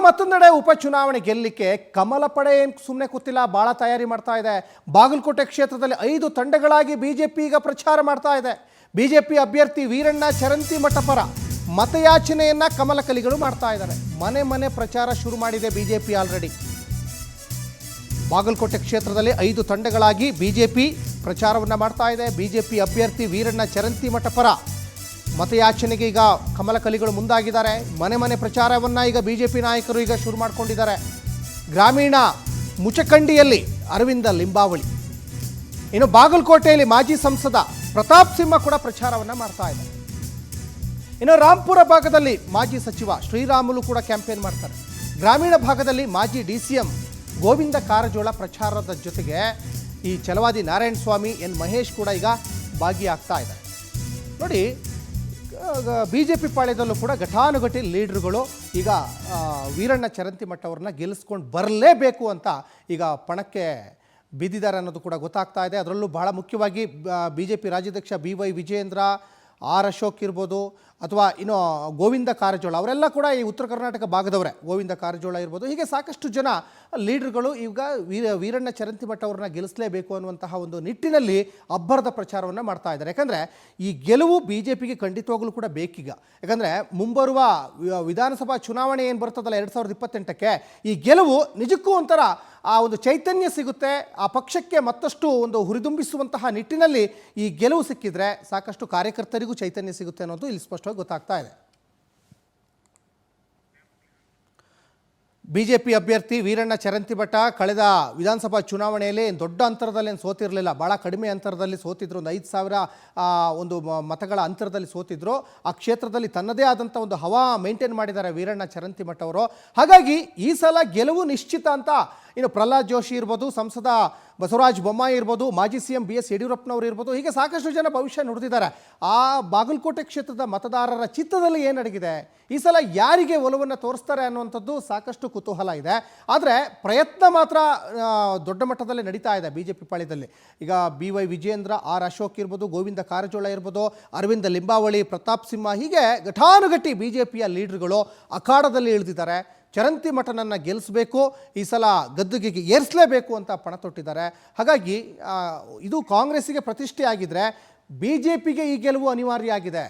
ಮತ್ತೊಂದೆಡೆ ಉಪಚುನಾವಣೆ ಗೆಲ್ಲಲಿಕ್ಕೆ ಕಮಲ ಪಡೆ ಏನು ಸುಮ್ಮನೆ ಕೂತಿಲ್ಲ, ಭಾಳ ತಯಾರಿ ಮಾಡ್ತಾ ಇದೆ. ಬಾಗಲಕೋಟೆ ಕ್ಷೇತ್ರದಲ್ಲಿ 5 ತಂಡಗಳಾಗಿ ಬಿಜೆಪಿ ಈಗ ಪ್ರಚಾರ ಮಾಡ್ತಾ ಇದೆ. ಬಿಜೆಪಿ ಅಭ್ಯರ್ಥಿ ವೀರಣ್ಣ ಚರಂತಿಮಠ ಪರ ಮತಯಾಚನೆಯನ್ನ ಕಮಲ ಕಲಿಗಳು ಮಾಡ್ತಾ ಇದ್ದಾರೆ. ಮನೆ ಮನೆ ಪ್ರಚಾರ ಶುರು ಮಾಡಿದೆ ಬಿಜೆಪಿ ಆಲ್ರೆಡಿ. ಬಾಗಲಕೋಟೆ ಕ್ಷೇತ್ರದಲ್ಲಿ 5 ತಂಡಗಳಾಗಿ ಬಿಜೆಪಿ ಪ್ರಚಾರವನ್ನು ಮಾಡ್ತಾ ಇದೆ. ಬಿಜೆಪಿ ಅಭ್ಯರ್ಥಿ ವೀರಣ್ಣ ಚರಂತಿಮಠ ಪರ ಮತಯಾಚನೆಗೆ ಈಗ ಕಮಲ ಕಲಿಗಳು ಮುಂದಾಗಿದ್ದಾರೆ. ಮನೆ ಮನೆ ಪ್ರಚಾರವನ್ನು ಈಗ ಬಿಜೆಪಿ ನಾಯಕರು ಈಗ ಶುರು ಮಾಡಿಕೊಂಡಿದ್ದಾರೆ. ಗ್ರಾಮೀಣ ಮುಚಕಂಡಿಯಲ್ಲಿ ಅರವಿಂದ ಲಿಂಬಾವಳಿ, ಇನ್ನು ಬಾಗಲಕೋಟೆಯಲ್ಲಿ ಮಾಜಿ ಸಂಸದ ಪ್ರತಾಪ್ ಸಿಂಹ ಕೂಡ ಪ್ರಚಾರವನ್ನು ಮಾಡ್ತಾ ಇದ್ದಾರೆ. ಇನ್ನು ರಾಂಪುರ ಭಾಗದಲ್ಲಿ ಮಾಜಿ ಸಚಿವ ಶ್ರೀರಾಮುಲು ಕೂಡ ಕ್ಯಾಂಪೇನ್ ಮಾಡ್ತಾರೆ. ಗ್ರಾಮೀಣ ಭಾಗದಲ್ಲಿ ಮಾಜಿ DCM ಗೋವಿಂದ ಕಾರಜೋಳ ಪ್ರಚಾರದ ಜೊತೆಗೆ ಈ ಛಲವಾದಿ ನಾರಾಯಣ ಸ್ವಾಮಿ ಎನ್ ಮಹೇಶ್ ಕೂಡ ಈಗ ಭಾಗಿಯಾಗ್ತಾ ಇದ್ದಾರೆ. ನೋಡಿ, ಬಿಜೆಪಿ ಪಾಳ್ಯದಲ್ಲೂ ಕೂಡ ಘಟಾನುಘಟಿ ಲೀಡರ್ಗಳು ಈಗ ವೀರಣ್ಣ ಚರಂತಿಮಠ ಅವ್ರನ್ನ ಗೆಲ್ಲಿಸ್ಕೊಂಡು ಬರಲೇಬೇಕು ಅಂತ ಈಗ ಪಣಕ್ಕೆ ಬಿದ್ದಿದ್ದಾರೆ ಅನ್ನೋದು ಕೂಡ ಗೊತ್ತಾಗ್ತಾ ಇದೆ. ಅದರಲ್ಲೂ ಬಹಳ ಮುಖ್ಯವಾಗಿ ಬಿಜೆಪಿ ರಾಜ್ಯಾಧ್ಯಕ್ಷ BY ವಿಜಯೇಂದ್ರ, R ಅಶೋಕ್ ಇರ್ಬೋದು, ಅಥವಾ ಇನ್ನು ಗೋವಿಂದ ಕಾರಜೋಳ ಅವರೆಲ್ಲ ಕೂಡ ಈ ಉತ್ತರ ಕರ್ನಾಟಕ ಭಾಗದವರೇ. ಗೋವಿಂದ ಕಾರಜೋಳ ಇರ್ಬೋದು, ಹೀಗೆ ಸಾಕಷ್ಟು ಜನ ಲೀಡರ್ಗಳು ಈಗ ವೀರಣ್ಣ ಚರಂತಿಮಠ ಅವ್ರನ್ನ ಗೆಲ್ಲಿಸಲೇಬೇಕು ಅನ್ನುವಂತಹ ಒಂದು ನಿಟ್ಟಿನಲ್ಲಿ ಅಬ್ಬರದ ಪ್ರಚಾರವನ್ನು ಮಾಡ್ತಾ ಇದ್ದಾರೆ. ಯಾಕಂದರೆ ಈ ಗೆಲುವು ಬಿಜೆಪಿಗೆ ಖಂಡಿತವಾಗಲೂ ಕೂಡ ಬೇಕೀಗ. ಯಾಕಂದರೆ ಮುಂಬರುವ ವಿಧಾನಸಭಾ ಚುನಾವಣೆ ಏನು ಬರ್ತದಲ್ಲ 2028ಕ್ಕೆ, ಈ ಗೆಲುವು ನಿಜಕ್ಕೂ ಒಂಥರ ಆ ಒಂದು ಚೈತನ್ಯ ಸಿಗುತ್ತೆ. ಆ ಪಕ್ಷಕ್ಕೆ ಮತ್ತಷ್ಟು ಒಂದು ಹುರಿದುಂಬಿಸುವಂತಹ ನಿಟ್ಟಿನಲ್ಲಿ ಈ ಗೆಲುವು ಸಿಕ್ಕಿದ್ರೆ ಸಾಕಷ್ಟು ಕಾರ್ಯಕರ್ತರಿಗೂ ಚೈತನ್ಯ ಸಿಗುತ್ತೆ ಅನ್ನೋದು ಇಲ್ಲಿ ಸ್ಪಷ್ಟವಾಗಿ ಗೊತ್ತಾಗ್ತಾ ಇದೆ. ಬಿಜೆಪಿ ಅಭ್ಯರ್ಥಿ ವೀರಣ್ಣ ಚರಂತಿಮಠ ಕಳೆದ ವಿಧಾನಸಭಾ ಚುನಾವಣೆಯಲ್ಲಿ ದೊಡ್ಡ ಅಂತರದಲ್ಲಿ ಸೋತಿರಲಿಲ್ಲ, ಭಾಳ ಕಡಿಮೆ ಅಂತರದಲ್ಲಿ ಸೋತಿದ್ರು. ಒಂದು 5,000 ಒಂದು ಮತಗಳ ಅಂತರದಲ್ಲಿ ಸೋತಿದ್ರು. ಆ ಕ್ಷೇತ್ರದಲ್ಲಿ ತನ್ನದೇ ಆದಂಥ ಒಂದು ಹವಾ ಮೇಂಟೈನ್ ಮಾಡಿದ್ದಾರೆ ವೀರಣ್ಣ ಚರಂತಿಮಠ ಅವರು. ಹಾಗಾಗಿ ಈ ಸಲ ಗೆಲುವು ನಿಶ್ಚಿತ ಅಂತ ಇನ್ನು ಪ್ರಹ್ಲಾದ್ ಜೋಶಿ ಇರ್ಬೋದು, ಸಂಸದ ಬಸವರಾಜ ಬೊಮ್ಮಾಯಿ ಇರ್ಬೋದು, ಮಾಜಿ CM BS ಯಡಿಯೂರಪ್ಪನವರು ಇರ್ಬೋದು, ಹೀಗೆ ಸಾಕಷ್ಟು ಜನ ಭವಿಷ್ಯ ನುಡಿದಿದ್ದಾರೆ. ಆ ಬಾಗಲಕೋಟೆ ಕ್ಷೇತ್ರದ ಮತದಾರರ ಚಿತ್ತದಲ್ಲಿ ಏನಡಗಿದೆ, ಈ ಸಲ ಯಾರಿಗೆ ಒಲವನ್ನು ತೋರಿಸ್ತಾರೆ ಅನ್ನುವಂಥದ್ದು ಸಾಕಷ್ಟು ಕುತೂಹಲ ಇದೆ. ಆದರೆ ಪ್ರಯತ್ನ ಮಾತ್ರ ದೊಡ್ಡ ಮಟ್ಟದಲ್ಲಿ ನಡೀತಾ ಇದೆ ಬಿಜೆಪಿ ಪಾಳ್ಯದಲ್ಲಿ. ಈಗ BY ವಿಜಯೇಂದ್ರ, R ಅಶೋಕ್ ಇರ್ಬೋದು, ಗೋವಿಂದ ಕಾರಜೋಳ ಇರ್ಬೋದು, ಅರವಿಂದ ಲಿಂಬಾವಳಿ, ಪ್ರತಾಪ್ ಸಿಂಹ, ಹೀಗೆ ಘಟಾನುಘಟಿ ಬಿಜೆಪಿಯ ಲೀಡರ್ಗಳು ಅಖಾಡದಲ್ಲಿ ಇಳಿದಿದ್ದಾರೆ. ಚರಂತಿಮಠನನ್ನು ಗೆಲ್ಲಿಸಬೇಕು, ಈ ಸಲ ಗದ್ದುಗೆಗೆ ಏರಿಸಲೇಬೇಕು ಅಂತ ಪಣ ತೊಟ್ಟಿದ್ದಾರೆ. ಹಾಗಾಗಿ ಇದು ಕಾಂಗ್ರೆಸ್ಸಿಗೆ ಪ್ರತಿಷ್ಠೆ ಆಗಿದ್ದರೆ ಬಿಜೆಪಿಗೆ ಈ ಗೆಲುವು ಅನಿವಾರ್ಯ ಆಗಿದೆ.